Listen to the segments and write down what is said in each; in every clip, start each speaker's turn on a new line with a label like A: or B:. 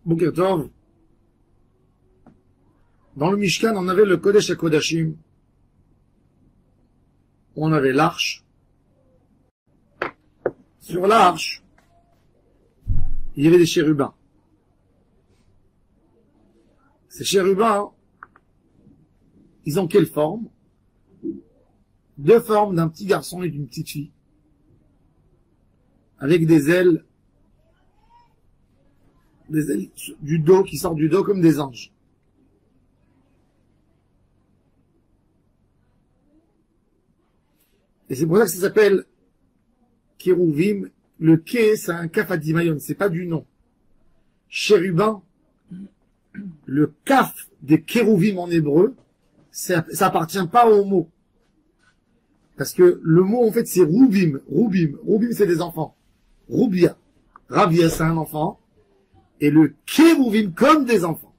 A: Boker Tov. Dans le Mishkan, on avait le Kodesh HaKodashim. On avait l'arche. Sur l'arche, il y avait des chérubins. Ces chérubins, ils ont quelle forme? Deux formes d'un petit garçon et d'une petite fille. Avec des ailes du dos, qui sortent du dos comme des anges. Et c'est pour ça que ça s'appelle Kérouvim. Le Ké, c'est un Kaf Adimayon, c'est pas du nom. Chérubin, le Kaf des Kérouvim en hébreu, ça appartient pas au mot. Parce que le mot, en fait, c'est Roubim. Roubim. Roubim, c'est des enfants. Roubia. Ravia, c'est un enfant. Et le Kérouvim, comme des enfants.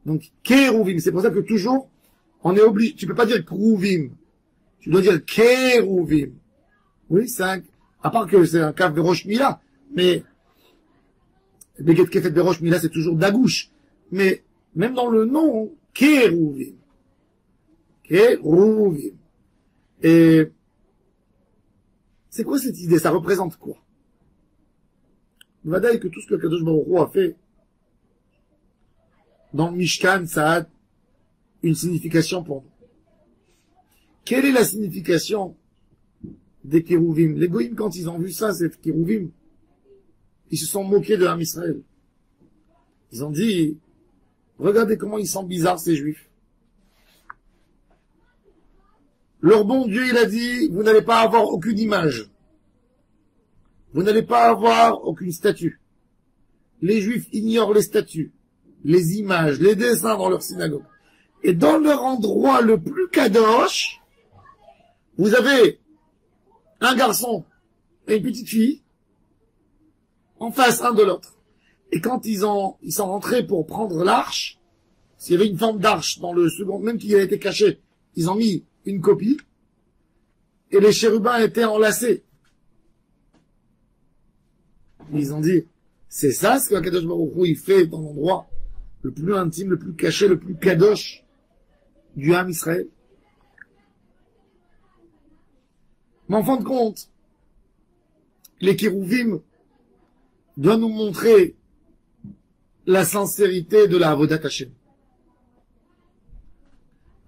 A: Donc, Kérouvim. C'est pour ça que toujours, on est obligé, tu peux pas dire Kérouvim. Tu dois dire Kérouvim. Oui, c'est un, à part que c'est un Kaf de Rosh Mila. Mais, Beget Kefet de Rosh Mila, c'est toujours Dagouche. Mais, même dans le nom, Kérouvim. Kérouvim. Et c'est quoi cette idée? Ça représente quoi? Vadaï que tout ce que Kadosh Baruch Hu a fait dans le Mishkan, ça a une signification pour nous. Quelle est la signification des Kérouvim? Les Goïms, quand ils ont vu ça, ces Kérouvim, ils se sont moqués de l'âme Israël. Ils ont dit, regardez comment ils sont bizarres, ces Juifs. Leur bon Dieu, il a dit, vous n'allez pas avoir aucune image. Vous n'allez pas avoir aucune statue. Les Juifs ignorent les statues, les images, les dessins dans leur synagogue. Et dans leur endroit le plus kadosh, vous avez un garçon et une petite fille en face un de l'autre. Et quand ils sont rentrés pour prendre l'arche, s'il y avait une forme d'arche dans le second, même qui a été caché, ils ont mis une copie, et les chérubins étaient enlacés. Ils ont dit, c'est ça ce que Kadosh Baruch Hu il fait dans l'endroit le plus intime, le plus caché, le plus kadosh du Ham Israël. Mais en fin de compte, les Kérouvim doivent nous montrer la sincérité de la Avodat Hashem.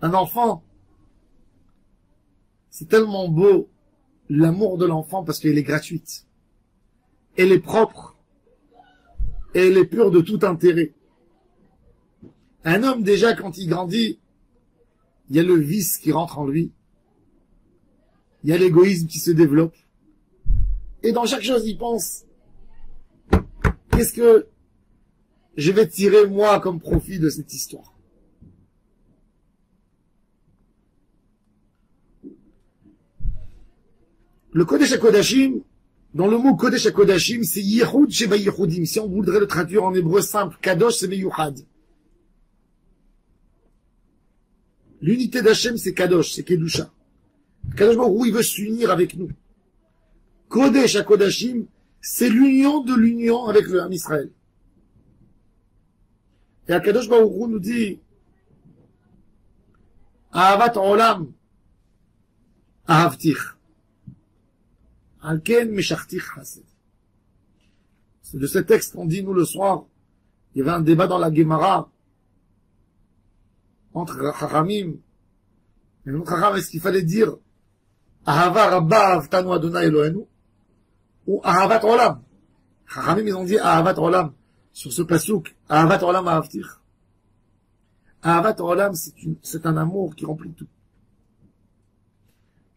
A: Un enfant, c'est tellement beau, l'amour de l'enfant, parce qu'elle est gratuite. Elle est propre. Et elle est pure de tout intérêt. Un homme, déjà, quand il grandit, il y a le vice qui rentre en lui. Il y a l'égoïsme qui se développe. Et dans chaque chose, il pense, qu'est-ce que je vais tirer, moi, comme profit de cette histoire? Le Kodesh HaKodashim, dans le mot Kodesh HaKodashim, c'est Yehoud Sheba Yehudim. Si on voudrait le traduire en hébreu simple, Kadosh, c'est Meyuhad. L'unité d'Hachem, c'est Kadosh, c'est Kedusha. Kadosh Baruch Hu, il veut s'unir avec nous. Kodesh HaKodashim, c'est l'union de l'union avec le Ham Israël. Et Kadosh Baruch Hu nous dit, Ahavat Olam, Ahavtich. C'est de ce texte qu'on dit, nous, le soir. Il y avait un débat dans la Gemara entre Chachamim. Et notre Chacham, est-ce qu'il fallait dire Ahava Rabba Avtanu Adonai Elohenu ou Ahavat Olam? Chachamim, ils ont dit Ahavat Olam sur ce pasouk. Ahavat Olam Ahavtir. Ahavat Olam, c'est un amour qui remplit tout.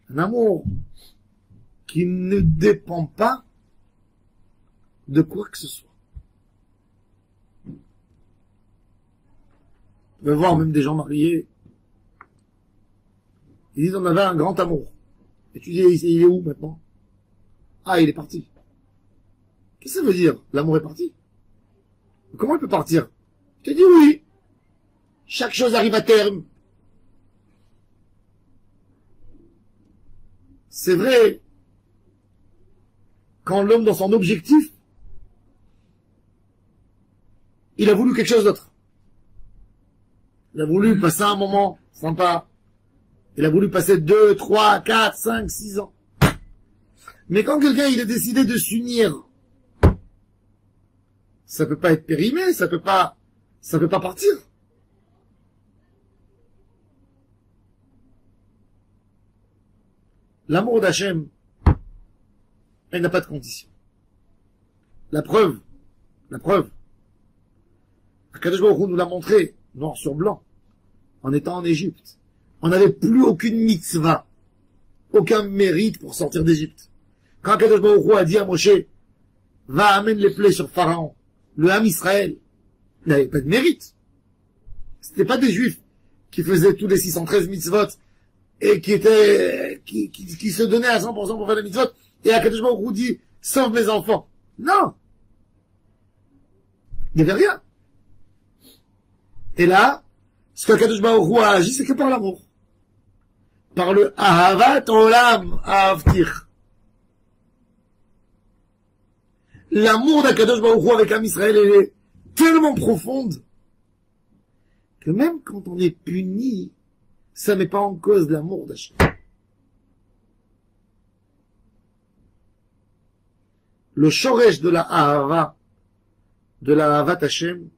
A: Un amour qui ne dépend pas de quoi que ce soit. Vous pouvez voir même des gens mariés, ils disent on avait un grand amour. Et tu dis il est où maintenant? Ah, il est parti. Qu'est-ce que ça veut dire? L'amour est parti? Comment il peut partir? Je te dis oui. Chaque chose arrive à terme. C'est vrai. Quand l'homme, dans son objectif, il a voulu quelque chose d'autre. Il a voulu passer un moment sympa. Il a voulu passer 2, 3, 4, 5, 6 ans. Mais quand quelqu'un, il a décidé de s'unir, ça peut pas être périmé, ça peut pas partir. L'amour d'Hachem, elle n'a pas de condition. La preuve, Akadosh Baruch Hu nous l'a montré, noir sur blanc, en étant en Égypte. On n'avait plus aucune mitzvah, aucun mérite pour sortir d'Égypte. Quand Akadosh Baruch Hu a dit à Moshe, va amène les plaies sur Pharaon, le Ham Israël, il n'avait pas de mérite. C'était pas des Juifs qui faisaient tous les 613 mitzvot et qui se donnaient à 100% pour faire les mitzvot. Et Akadosh Baruch Hu dit, sauve mes enfants. Non! Il n'y avait rien. Et là, ce qu'Akadosh Baruch Hu a agi, c'est que par l'amour. Par le Ahavat Olam Ahavtir. L'amour d'Akadosh Baruch Hu avec Am Israël, elle est tellement profonde que même quand on est puni, ça met pas en cause l'amour d'Hachem. Le shoresh de la Ahava, de la Ahavat Hachem,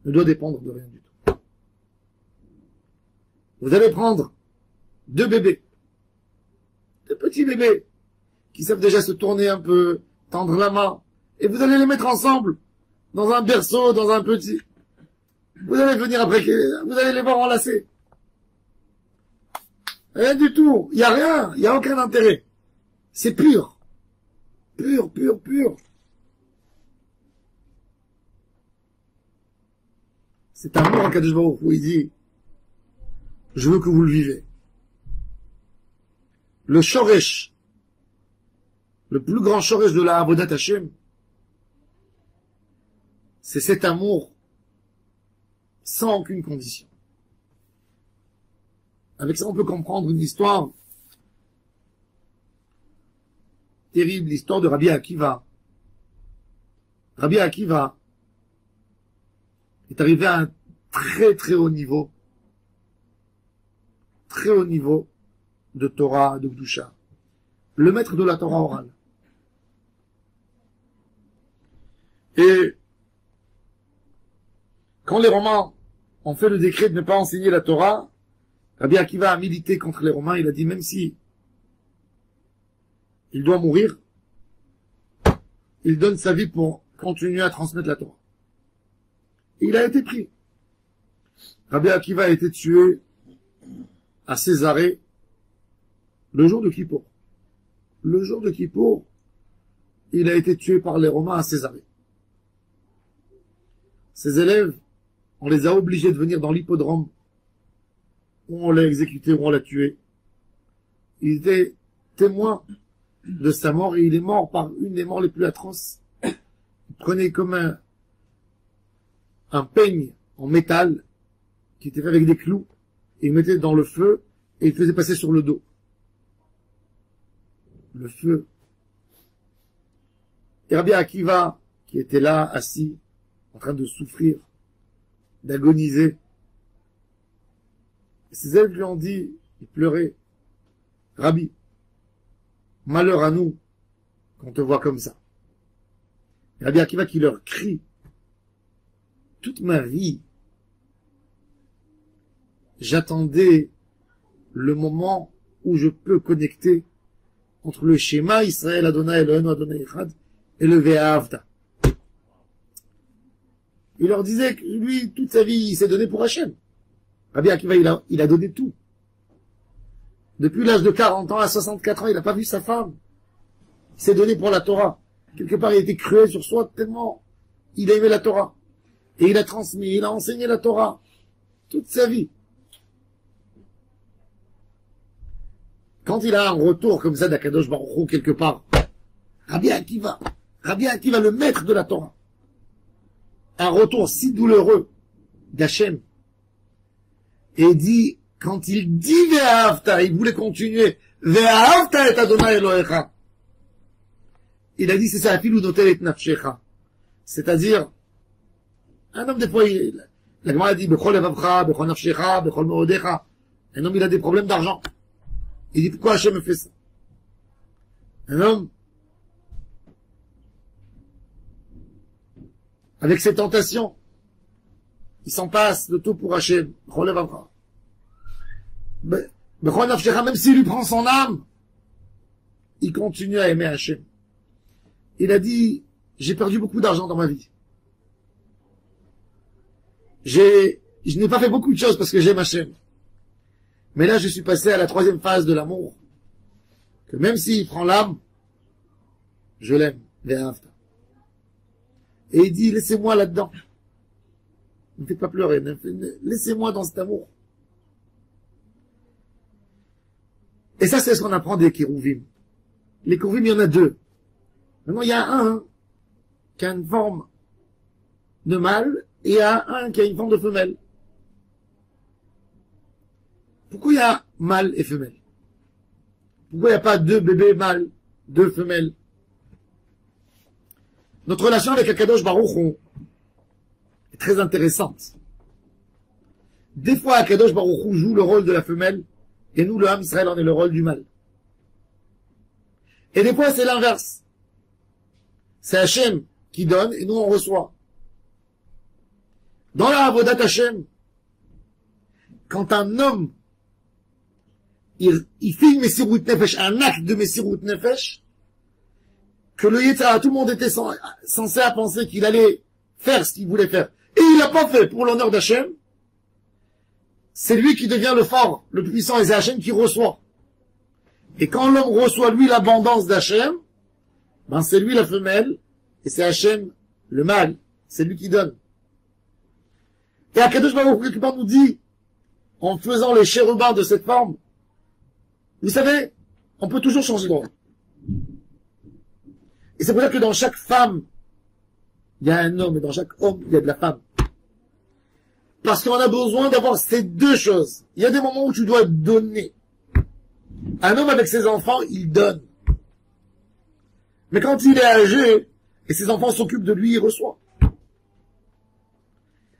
A: ne doit dépendre de rien du tout. Vous allez prendre 2 bébés, 2 petits bébés, qui savent déjà se tourner un peu, tendre la main, et vous allez les mettre ensemble, dans un berceau, dans un petit. Vous allez venir après, vous allez les voir enlacés. Rien du tout, il n'y a rien, il n'y a aucun intérêt. C'est pur. Pur, pur, pur. C'est un mot, Akadosh Baruch Hu, il dit, je veux que vous le vivez. Le shoresh, le plus grand shoresh de la Avodat Hashem, c'est cet amour sans aucune condition. Avec ça, on peut comprendre une histoire terrible, l'histoire de Rabbi Akiva. Rabbi Akiva est arrivé à un très très haut niveau de Torah, de Kedusha, le maître de la Torah orale. Et quand les Romains ont fait le décret de ne pas enseigner la Torah, Rabbi Akiva a milité contre les Romains. Il a dit, même si il doit mourir, il donne sa vie pour continuer à transmettre la Torah. Et il a été pris. Rabbi Akiva a été tué à Césarée le jour de Kippour. Le jour de Kippour, il a été tué par les Romains à Césarée. Ses élèves, on les a obligés de venir dans l'hippodrome où on l'a exécuté, où on l'a tué. Il était témoin de sa mort et il est mort par une des morts les plus atroces. Il prenait comme un peigne en métal qui était fait avec des clous et il mettait dans le feu et il faisait passer sur le dos. Le feu. Et Rabbi Akiva, qui était là, assis, en train de souffrir, d'agoniser, ses élèves lui ont dit, il pleurait, Rabbi, malheur à nous qu'on te voit comme ça. Et Rabbi Akiva qui leur crie, toute ma vie, j'attendais le moment où je peux connecter entre le schéma Israël Adonai Eloheinu Adonai Echad et le Ve'ahavta. Il leur disait que lui, toute sa vie, il s'est donné pour Hachem. Rabbi Akiva, il a donné tout. Depuis l'âge de 40 ans à 64 ans, il n'a pas vu sa femme. Il s'est donné pour la Torah. Quelque part, il était cruel sur soi tellement il aimait la Torah. Et il a transmis, il a enseigné la Torah toute sa vie. Quand il a un retour comme ça d'Akadosh Baruch Hu quelque part, Rabbi Akiva, le maître de la Torah, un retour si douloureux d'Hachem, et dit, quand il dit Ve'ahavta, il voulait continuer, Ve'ahavta et Adonai Elohecha. Il a dit, c'est ça, Afilu notel et nafshecha. C'est-à-dire, Un homme, des fois, la Gemara dit, Bechol evavcha, Bechol nafshecha, Bechol meodecha. Un homme, il a des problèmes d'argent. Il dit, pourquoi Hachem me fait ça? Un homme, avec ses tentations, il s'en passe de tout pour Hachem. Bechol evavcha. Bechol nafshecha, même s'il lui prend son âme, il continue à aimer Hachem. Il a dit, j'ai perdu beaucoup d'argent dans ma vie. Je n'ai pas fait beaucoup de choses parce que j'aime Hachem. Mais là, je suis passé à la 3e phase de l'amour. Que même s'il prend l'âme, je l'aime. Et il dit, laissez-moi là-dedans. Ne me faites pas pleurer. Laissez-moi dans cet amour. Et ça, c'est ce qu'on apprend des Kérouvim. Les Kérouvim, il y en a 2. Maintenant, il y a un qui a une forme de mâle et il y a un qui a une forme de femelle. Pourquoi il y a mâle et femelle? Pourquoi il n'y a pas 2 bébés mâles, 2 femelles? Notre relation avec Akadosh Baruch Hu est très intéressante. Des fois, Akadosh Baruch Hu joue le rôle de la femelle et nous, le Ham Israël, on est le rôle du mâle. Et des fois, c'est l'inverse. C'est Hachem qui donne et nous, on reçoit. Dans la Avodat Hachem, quand un homme il fait une Messirut Nefesh, un acte de Messirut Nefesh, que le Yetzirah, tout le monde était censé à penser qu'il allait faire ce qu'il voulait faire. Et il l'a pas fait pour l'honneur d'Hachem. C'est lui qui devient le fort, le puissant, et c'est Hachem qui reçoit. Et quand l'homme reçoit, lui, l'abondance d'Hachem, ben c'est lui la femelle, et c'est Hachem le mâle. C'est lui qui donne. Et Akadosh Baruch Hu, quelque part, nous dit, en faisant les chérubins de cette forme, vous savez, on peut toujours changer de rôle. Et c'est pour ça que dans chaque femme, il y a un homme, et dans chaque homme, il y a de la femme. Parce qu'on a besoin d'avoir ces 2 choses. Il y a des moments où tu dois donner. Un homme avec ses enfants, il donne. Mais quand il est âgé, et ses enfants s'occupent de lui, il reçoit.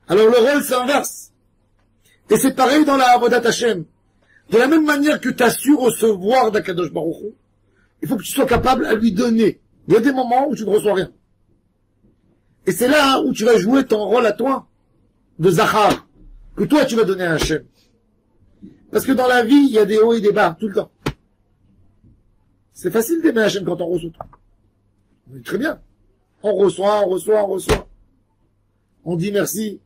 A: Alors le rôle, c'est inverse. Et c'est pareil dans la Avodat Hashem. De la même manière que tu as su recevoir d'Akadosh Baruch Hu, il faut que tu sois capable à lui donner. Il y a des moments où tu ne reçois rien. Et c'est là où tu vas jouer ton rôle à toi, de Zachar, que toi tu vas donner à Hachem. Parce que dans la vie, il y a des hauts et des bas, tout le temps. C'est facile d'aimer Hachem quand on reçoit. On dit très bien. On reçoit. On dit merci.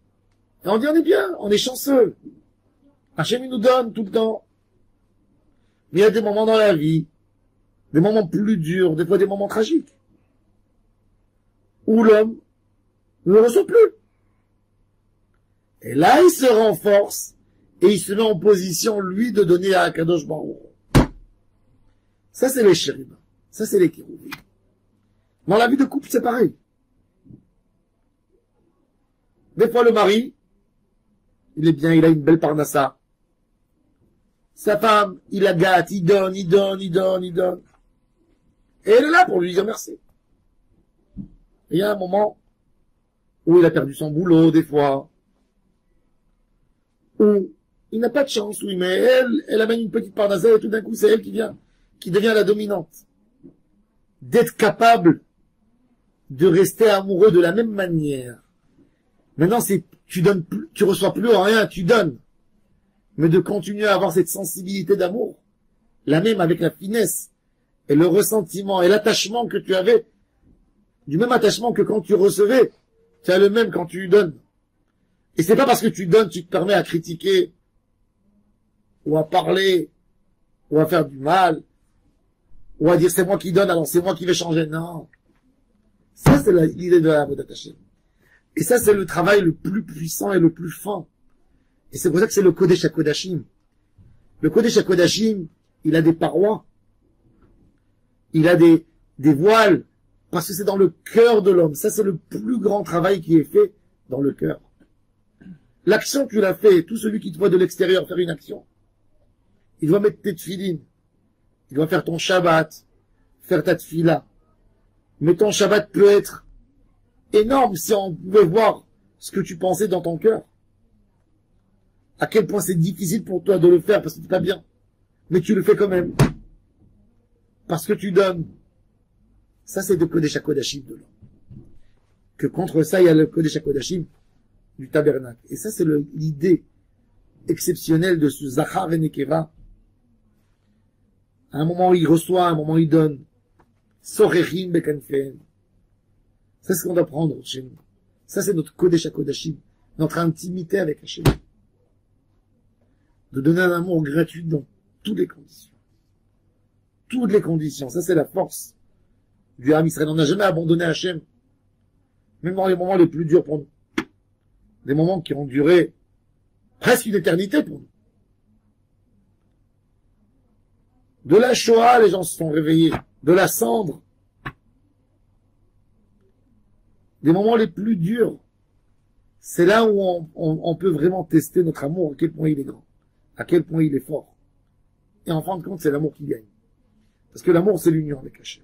A: Et on dit on est bien, on est chanceux. Hachem il nous donne tout le temps. Mais il y a des moments dans la vie, des moments plus durs, des fois des moments tragiques, où l'homme ne reçoit plus. Et là, il se renforce et il se met en position, lui, de donner à Akadosh Baruch Hu. Ça, c'est les chérubins. Ça, c'est les kérouvim. Dans la vie de couple, c'est pareil. Des fois, le mari, il est bien, il a une belle parnassa. Sa femme, il la gâte, il donne. Et elle est là pour lui dire merci. Et il y a un moment où il a perdu son boulot, des fois, où il n'a pas de chance, oui, mais elle amène une petite parnassa et tout d'un coup, c'est elle qui devient la dominante. D'être capable de rester amoureux de la même manière. Maintenant, tu reçois plus rien, tu donnes. Mais de continuer à avoir cette sensibilité d'amour, la même avec la finesse, et le ressentiment, et l'attachement que tu avais, du même attachement que quand tu recevais, tu as le même quand tu donnes. Et c'est pas parce que tu donnes, tu te permets à critiquer, ou à parler, ou à faire du mal, ou à dire c'est moi qui donne, alors c'est moi qui vais changer. Non. Ça, c'est l'idée de la Avodat Hashem. Et ça, c'est le travail le plus puissant et le plus fin. Et c'est pour ça que c'est le Kodesh HaKodashim. Le Kodesh HaKodashim, il a des parois. Il a des voiles. Parce que c'est dans le cœur de l'homme. Ça, c'est le plus grand travail qui est fait dans le cœur. L'action que tu l'as fait, tout celui qui te voit de l'extérieur faire une action, il doit mettre tes tefilines. Il doit faire ton Shabbat, faire ta tefila. Mais ton Shabbat peut être énorme si on pouvait voir ce que tu pensais dans ton cœur. À quel point c'est difficile pour toi de le faire parce que tu n'es pas bien. Mais tu le fais quand même. Parce que tu donnes. Ça, c'est de Kodesh HaKodashim de l'homme. Que contre ça, il y a le Kodesh HaKodashim du tabernacle. Et ça, c'est l'idée exceptionnelle de ce Zachar et Nekeva. À un moment, il reçoit, à un moment, il donne. Sorechim bekanfen. Ça, c'est ce qu'on doit prendre chez nous. Ça, c'est notre Kodesh HaKodashim. Notre intimité avec Hachem. De donner un amour gratuit dans toutes les conditions. Toutes les conditions. Ça, c'est la force du Ham Israël. On n'a jamais abandonné Hachem. Même dans les moments les plus durs pour nous. Des moments qui ont duré presque une éternité pour nous. De la Shoah, les gens se sont réveillés. De la cendre. Des moments les plus durs. C'est là où on peut vraiment tester notre amour, à quel point il est grand. À quel point il est fort. Et en fin de compte, c'est l'amour qui gagne. Parce que l'amour, c'est l'union avec Hachem.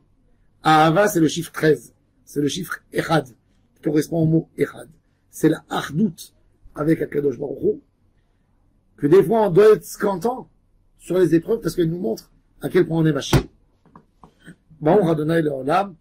A: Ahava, c'est le chiffre 13. C'est le chiffre Echad, qui correspond au mot Echad. C'est la Achdout avec Akadosh Baruch Hu, que des fois on doit être content sur les épreuves parce qu'elle nous montre à quel point on est machin. Bon, Radonai le Olam,